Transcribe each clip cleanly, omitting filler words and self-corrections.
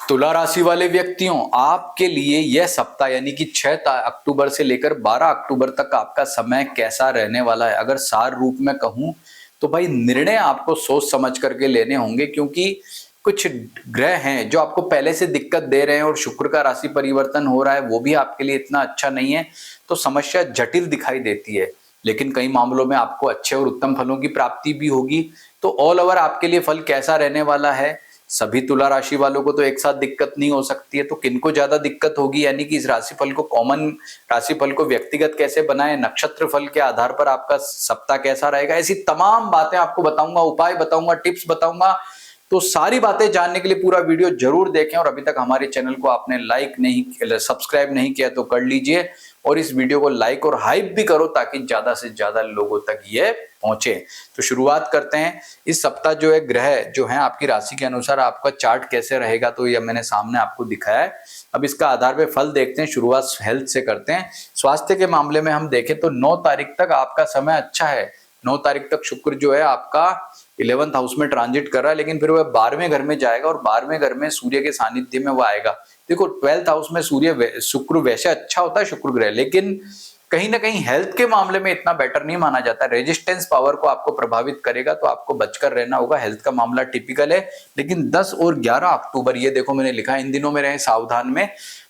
तुला राशि वाले व्यक्तियों, आपके लिए यह सप्ताह यानी कि 6 अक्टूबर से लेकर 12 अक्टूबर तक आपका समय कैसा रहने वाला है। अगर सार रूप में कहूं तो भाई निर्णय आपको सोच समझ करके लेने होंगे, क्योंकि कुछ ग्रह हैं जो आपको पहले से दिक्कत दे रहे हैं और शुक्र का राशि परिवर्तन हो रहा है वो भी आपके लिए इतना अच्छा नहीं है, तो समस्या जटिल दिखाई देती है। लेकिन कई मामलों में आपको अच्छे और उत्तम फलों की प्राप्ति भी होगी। तो ऑल ओवर आपके लिए फल कैसा रहने वाला है, सभी तुला राशि वालों को तो एक साथ दिक्कत नहीं हो सकती है, तो किनको ज्यादा दिक्कत होगी, यानी कि इस राशिफल को कॉमन राशिफल को व्यक्तिगत कैसे बनाए, नक्षत्र फल के आधार पर आपका सप्ताह कैसा रहेगा, ऐसी तमाम बातें आपको बताऊंगा, उपाय बताऊंगा, टिप्स बताऊंगा। तो सारी बातें जानने के लिए पूरा वीडियो जरूर देखें, और अभी तक हमारे चैनल को आपने लाइक नहीं सब्सक्राइब नहीं किया तो कर लीजिए, और इस वीडियो को लाइक और हाइप भी करो ताकि ज्यादा से ज्यादा लोगों तक ये पहुंचे। तो शुरुआत करते हैं। इस सप्ताह जो है ग्रह जो है आपकी राशि के अनुसार आपका चार्ट कैसे रहेगा, तो ये मैंने सामने आपको दिखाया है। अब इसका आधार पे फल देखते हैं। शुरुआत हेल्थ से करते हैं। स्वास्थ्य के मामले में हम देखें तो 9 तारीख तक आपका समय अच्छा है। 9 तारीख तक शुक्र जो है आपका 11th हाउस में ट्रांजिट कर रहा है, लेकिन फिर वह 12वें घर में जाएगा और 12वें घर में सूर्य के सानिध्य में वो आएगा। देखो 12th हाउस में शुक्र वैसे अच्छा होता है शुक्र ग्रह, लेकिन कहीं ना कहीं हेल्थ के मामले में इतना बेटर नहीं माना जाता। रेजिस्टेंस पावर को आपको प्रभावित करेगा, तो आपको बचकर रहना होगा। हेल्थ का मामला टिपिकल है, लेकिन 10 और 11 अक्टूबर ये देखो मैंने लिखा है, इन दिनों में रहे सावधान में।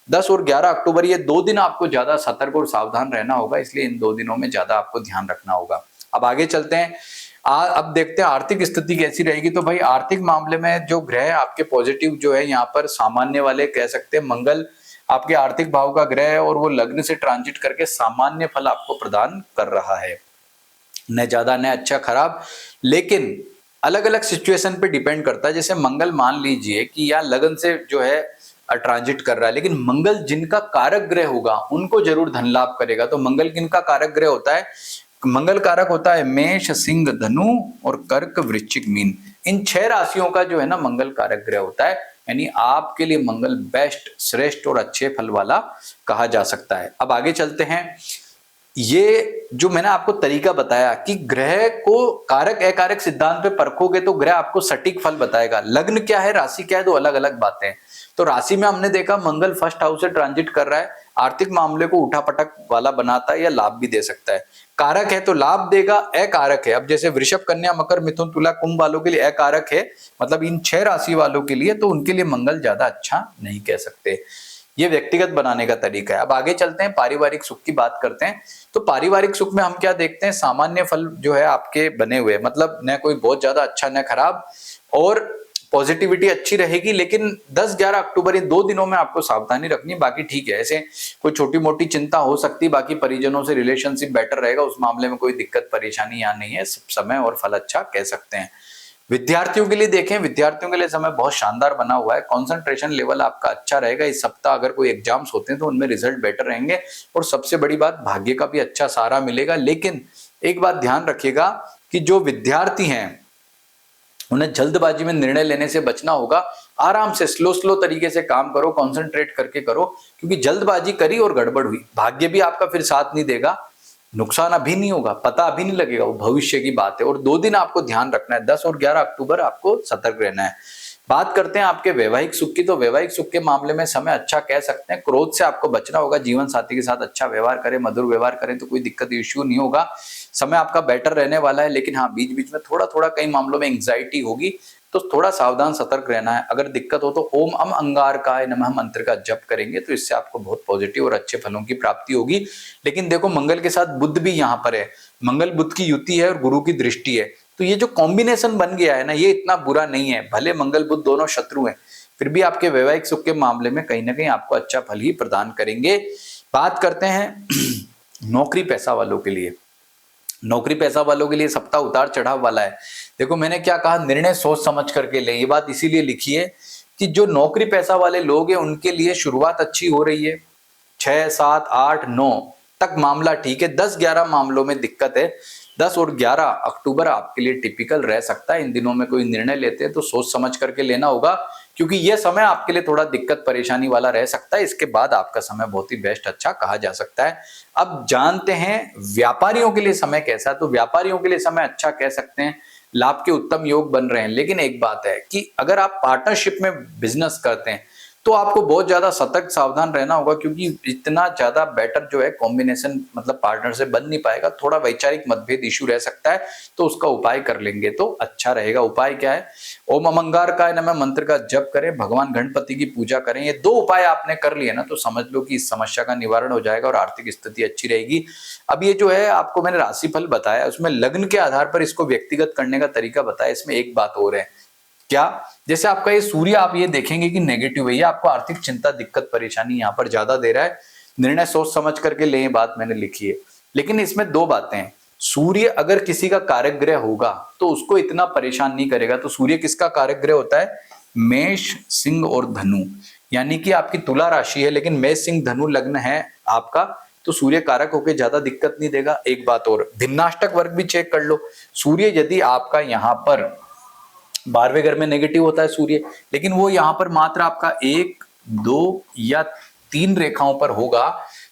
10 और 11 अक्टूबर ये 2 दिन आपको ज्यादा सतर्क और सावधान रहना होगा, इसलिए इन 2 दिनों में ज्यादा आपको ध्यान रखना होगा। अब आगे चलते हैं। अब देखते हैं आर्थिक स्थिति कैसी रहेगी। तो भाई आर्थिक मामले में जो ग्रह आपके पॉजिटिव जो है यहाँ पर सामान्य वाले कह सकते हैं, मंगल आपके आर्थिक भाव का ग्रह है और वो लग्न से ट्रांजिट करके सामान्य फल आपको प्रदान कर रहा है, न ज्यादा न अच्छा खराब, लेकिन अलग अलग सिचुएशन पे डिपेंड करता है। जैसे मंगल मान लीजिए कि या लगन से जो है ट्रांजिट कर रहा है, लेकिन मंगल जिनका कारक ग्रह होगा उनको जरूर धन लाभ करेगा। तो मंगल किनका कारक ग्रह होता है? मंगल कारक होता है मेष, सिंह, धनु और कर्क, वृश्चिक, मीन। इन 6 राशियों का जो है ना मंगल कारक ग्रह होता है, यानी आपके लिए मंगल बेस्ट, श्रेष्ठ और अच्छे फल वाला कहा जा सकता है। अब आगे चलते हैं। ये जो मैंने आपको तरीका बताया कि ग्रह को कारक अकारक सिद्धांत पे परखोगे तो ग्रह आपको सटीक फल बताएगा। लग्न क्या है, राशि क्या है, दो अलग अलग बातें हैं। तो राशि में हमने देखा मंगल फर्स्ट हाउस से ट्रांजिट कर रहा है, आर्थिक मामले को उठापटक वाला बनाता है या लाभ भी दे सकता है। कारक है तो लाभ देगा, अकारक है अब जैसे वृषभ, कन्या, मकर, मिथुन, तुला, कुंभ वालों के लिए अकारक है, मतलब इन 6 राशि वालों के लिए, तो उनके लिए मंगल ज्यादा अच्छा नहीं कह सकते। ये व्यक्तिगत बनाने का तरीका है। अब आगे चलते हैं, पारिवारिक सुख की बात करते हैं। तो पारिवारिक सुख में हम क्या देखते हैं, सामान्य फल जो है आपके बने हुए, मतलब न कोई बहुत ज्यादा अच्छा न खराब, और पॉजिटिविटी अच्छी रहेगी। लेकिन 10-11 अक्टूबर इन 2 दिनों में आपको सावधानी रखनी, बाकी ठीक है। ऐसे कोई छोटी मोटी चिंता हो सकती, बाकी परिजनों से रिलेशनशिप बेटर रहेगा, उस मामले में कोई दिक्कत परेशानी यहाँ नहीं है। समय और फल अच्छा कह सकते हैं। विद्यार्थियों के लिए देखें, विद्यार्थियों के लिए समय बहुत शानदार बना हुआ है। कंसंट्रेशन लेवल आपका अच्छा रहेगा इस सप्ताह। अगर कोई एग्जाम्स होते हैं तो उनमें रिजल्ट बेटर रहेंगे, और सबसे बड़ी बात भाग्य का भी अच्छा सहारा मिलेगा। लेकिन एक बात ध्यान रखिएगा कि जो विद्यार्थी हैं उन्हें जल्दबाजी में निर्णय लेने से बचना होगा। आराम से स्लो तरीके से काम करो, कॉन्सेंट्रेट करके करो, क्योंकि जल्दबाजी करी और गड़बड़ हुई, भाग्य भी आपका फिर साथ नहीं देगा। नुकसान अभी नहीं होगा, पता अभी नहीं लगेगा, वो भविष्य की बात है। और 2 दिन आपको ध्यान रखना है, 10 और 11 अक्टूबर आपको सतर्क रहना है। बात करते हैं आपके वैवाहिक सुख की। तो वैवाहिक सुख के मामले में समय अच्छा कह सकते हैं। क्रोध से आपको बचना होगा, जीवन साथी के साथ अच्छा व्यवहार करें, मधुर व्यवहार करें तो कोई दिक्कत इश्यू नहीं होगा। समय आपका बेटर रहने वाला है, लेकिन हाँ बीच बीच में थोड़ा कई मामलों में एंग्जाइटी होगी, तो थोड़ा सावधान सतर्क रहना है। अगर दिक्कत हो तो ओम अम अंगारकाय नमः मंत्र का जप करेंगे तो इससे आपको बहुत पॉजिटिव और अच्छे फलों की प्राप्ति होगी। लेकिन देखो मंगल के साथ बुध भी यहाँ पर है, मंगल बुध की युति है और गुरु की दृष्टि है, तो ये जो कॉम्बिनेशन बन गया है ना, ये इतना बुरा नहीं है। भले मंगल बुध दोनों शत्रु हैं, फिर भी आपके वैवाहिक सुख के मामले में कहीं ना कहीं आपको अच्छा फल ही प्रदान करेंगे। बात करते हैं नौकरी पैसा वालों के लिए। नौकरी पैसा वालों के लिए सप्ताह उतार चढ़ाव वाला है। देखो मैंने क्या कहा, निर्णय सोच समझ करके लें। ये बात इसीलिए लिखी है कि जो नौकरी पैसा वाले लोग हैं उनके लिए शुरुआत अच्छी हो रही है। 6, 7, 8, 9 तक मामला ठीक है, 10-11 मामलों में दिक्कत है। 10 और 11 अक्टूबर आपके लिए टिपिकल रह सकता है। इन दिनों में कोई निर्णय लेते हैं तो सोच समझ करके लेना होगा, क्योंकि यह समय आपके लिए थोड़ा दिक्कत परेशानी वाला रह सकता है। इसके बाद आपका समय बहुत ही बेस्ट अच्छा कहा जा सकता है। अब जानते हैं व्यापारियों के लिए समय कैसा है। तो व्यापारियों के लिए समय अच्छा कह सकते हैं, लाभ के उत्तम योग बन रहे हैं। लेकिन एक बात है कि अगर आप पार्टनरशिप में बिजनेस करते हैं तो आपको बहुत ज्यादा सतर्क सावधान रहना होगा, क्योंकि इतना ज्यादा बेटर जो है कॉम्बिनेशन मतलब पार्टनर से बन नहीं पाएगा, थोड़ा वैचारिक मतभेद इशू रह सकता है, तो उसका उपाय कर लेंगे तो अच्छा रहेगा। उपाय क्या है? ओम अमंगारकाय नमः मंत्र का जप करें, भगवान गणपति की पूजा करें। ये 2 उपाय आपने कर लिए ना तो समझ लो कि इस समस्या का निवारण हो जाएगा और आर्थिक स्थिति अच्छी रहेगी। अब ये जो है आपको मैंने राशिफल बताया, उसमें लग्न के आधार पर इसको व्यक्तिगत करने का तरीका बताया। इसमें एक बात और है, क्या? जैसे आपका ये सूर्य, आप ये देखेंगे कि नेगेटिव है, ये आपको आर्थिक चिंता, दिक्कत, परेशानी यहाँ पर ज्यादा दे रहा है। निर्णय सोच समझ करके ले, ये बात मैंने लिखी है। लेकिन इसमें 2 बातें हैं। सूर्य अगर किसी का कारक होगा तो उसको इतना परेशान नहीं करेगा। तो सूर्य किसका कारक ग्रह होता है? मेष, सिंह और धनु। यानी कि आपकी तुला राशि है लेकिन मेष, सिंह, धनु लग्न है आपका, तो सूर्य कारक होकर ज्यादा दिक्कत नहीं देगा। एक बात और, भिन्नाष्टक वर्ग भी चेक कर लो। सूर्य यदि आपका यहाँ पर 12वें घर में नेगेटिव होता है सूर्य, लेकिन वो यहाँ पर मात्र आपका 1, 2 या 3 रेखाओं पर होगा,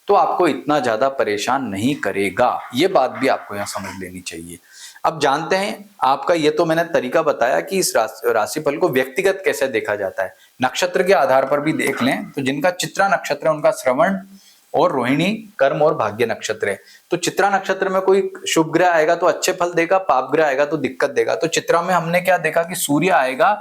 तो आपको इतना ज्यादा परेशान नहीं करेगा। ये बात भी आपको यहाँ समझ लेनी चाहिए। अब जानते हैं, आपका ये तो मैंने तरीका बताया कि इस राशिफल को व्यक्तिगत कैसे देखा जाता है। नक्षत्र के आधार पर भी देख लें तो जिनका चित्रा नक्षत्र है उनका श्रवण और रोहिणी, कर्म और भाग्य नक्षत्र है। तो चित्रा नक्षत्र में कोई शुभ ग्रह आएगा तो अच्छे फल देगा, पाप ग्रह आएगा तो दिक्कत देगा। तो चित्रा में हमने क्या देखा कि सूर्य आएगा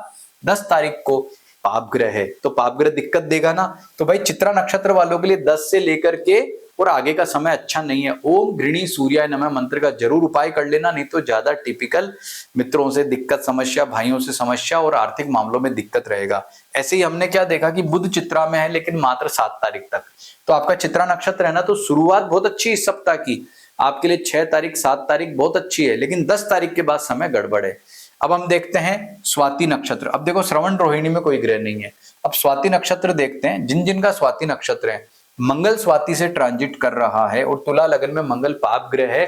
10 तारीख को, पाप ग्रह है तो पाप ग्रह दिक्कत देगा ना। तो भाई चित्रा नक्षत्र वालों के लिए 10 से लेकर के और आगे का समय अच्छा नहीं है। ओम गृणी सूर्याय नमः मंत्र का जरूर उपाय कर लेना, नहीं तो ज्यादा टिपिकल मित्रों से दिक्कत, समस्या, भाइयों से समस्या और आर्थिक मामलों में दिक्कत रहेगा। ऐसे ही हमने क्या देखा कि बुध चित्रा में है लेकिन मात्र 7 तारीख तक। तो आपका चित्रा नक्षत्र है ना, तो शुरुआत बहुत अच्छी इस सप्ताह की आपके लिए 6 तारीख, 7 तारीख बहुत अच्छी है, लेकिन 10 तारीख के बाद समय गड़बड़ है। अब हम देखते हैं स्वाति नक्षत्र। अब देखो श्रवण रोहिणी में कोई ग्रह नहीं है। अब स्वाति नक्षत्र देखते हैं, जिन जिन का स्वाति नक्षत्र है, मंगल स्वाति से ट्रांजिट कर रहा है और तुला लगन में मंगल पाप ग्रह है,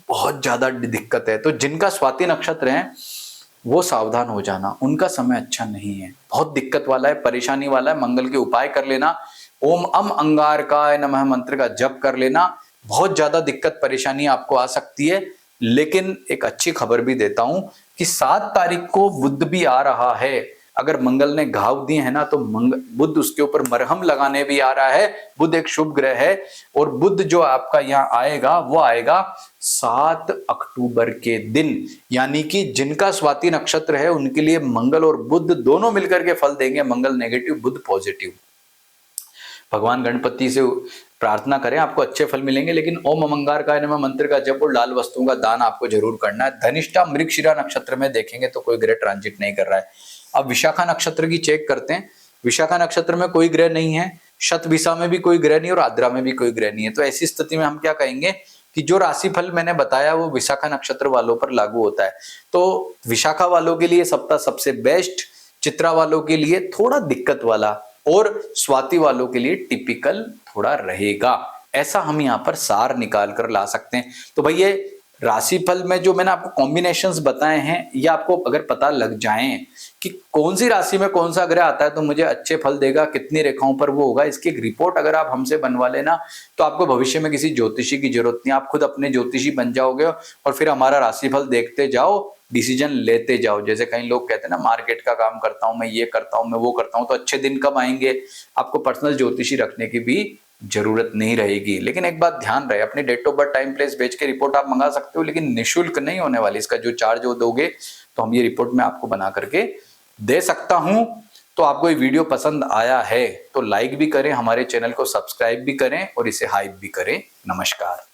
बहुत ज्यादा दिक्कत है। तो जिनका स्वाति नक्षत्र है वो सावधान हो जाना, उनका समय अच्छा नहीं है, बहुत दिक्कत वाला है, परेशानी वाला है। मंगल के उपाय कर लेना, ओम अम अंगारकाय नमः मंत्र का जप कर लेना। बहुत ज्यादा दिक्कत परेशानी आपको आ सकती है, लेकिन एक अच्छी खबर भी देता हूं कि 7 तारीख को बुध भी आ रहा है। अगर मंगल ने घाव दिए हैं ना तो बुध उसके ऊपर मरहम लगाने भी आ रहा है। बुध एक शुभ ग्रह है और बुध जो आपका यहाँ आएगा वो आएगा 7 अक्टूबर के दिन। यानी कि जिनका स्वाति नक्षत्र है उनके लिए मंगल और बुध दोनों मिलकर के फल देंगे, मंगल नेगेटिव, बुध पॉजिटिव। भगवान गणपति से प्रार्थना करें, आपको अच्छे फल मिलेंगे। लेकिन ओम अमंगारकाय नमः मंत्र का जप और लाल वस्तुओं का दान आपको जरूर करना है। धनिष्ठा मृगशिरा नक्षत्र में देखेंगे तो कोई ग्रह ट्रांजिट नहीं कर रहा है। अब विशाखा नक्षत्र की चेक करते हैं। विशाखा नक्षत्र में कोई ग्रह नहीं है, शतभिषा में भी कोई ग्रह नहीं और आद्रा में भी कोई ग्रह नहीं है। तो ऐसी स्थिति में हम क्या कहेंगे कि जो राशिफल मैंने बताया वो विशाखा नक्षत्र वालों पर लागू होता है। तो विशाखा वालों के लिए सप्ताह सबसे बेस्ट, चित्रा वालों के लिए थोड़ा दिक्कत वाला और स्वाति वालों के लिए टिपिकल थोड़ा रहेगा। ऐसा हम यहाँ पर सार निकाल कर ला सकते हैं। तो भाई ये राशिफल में जो मैंने आपको कॉम्बिनेशंस बताए हैं, ये आपको अगर पता लग जाएं कि कौन सी राशि में कौन सा ग्रह आता है तो मुझे अच्छे फल देगा, कितनी रेखाओं पर वो होगा, इसकी एक रिपोर्ट अगर आप हमसे बनवा लेना तो आपको भविष्य में किसी ज्योतिषी की जरूरत नहीं, आप खुद अपने ज्योतिषी बन जाओगे और फिर हमारा राशिफल देखते जाओ, डिसीजन लेते जाओ। जैसे कई लोग कहते हैं ना, मार्केट का काम करता हूं मैं, ये करता हूं मैं, वो करता हूं, तो अच्छे दिन कब आएंगे? आपको पर्सनल ज्योतिषी रखने की भी जरूरत नहीं रहेगी। लेकिन एक बात ध्यान रहे, अपनी date of birth, time, place बेच के रिपोर्ट आप मंगा सकते हो, लेकिन निःशुल्क नहीं होने वाली। इसका जो चार्ज वो दोगे तो हम ये रिपोर्ट में आपको बना करके दे सकता हूं। तो आपको ये वीडियो पसंद आया है तो लाइक भी करें, हमारे चैनल को सब्सक्राइब भी करें और इसे हाइप भी करें। नमस्कार।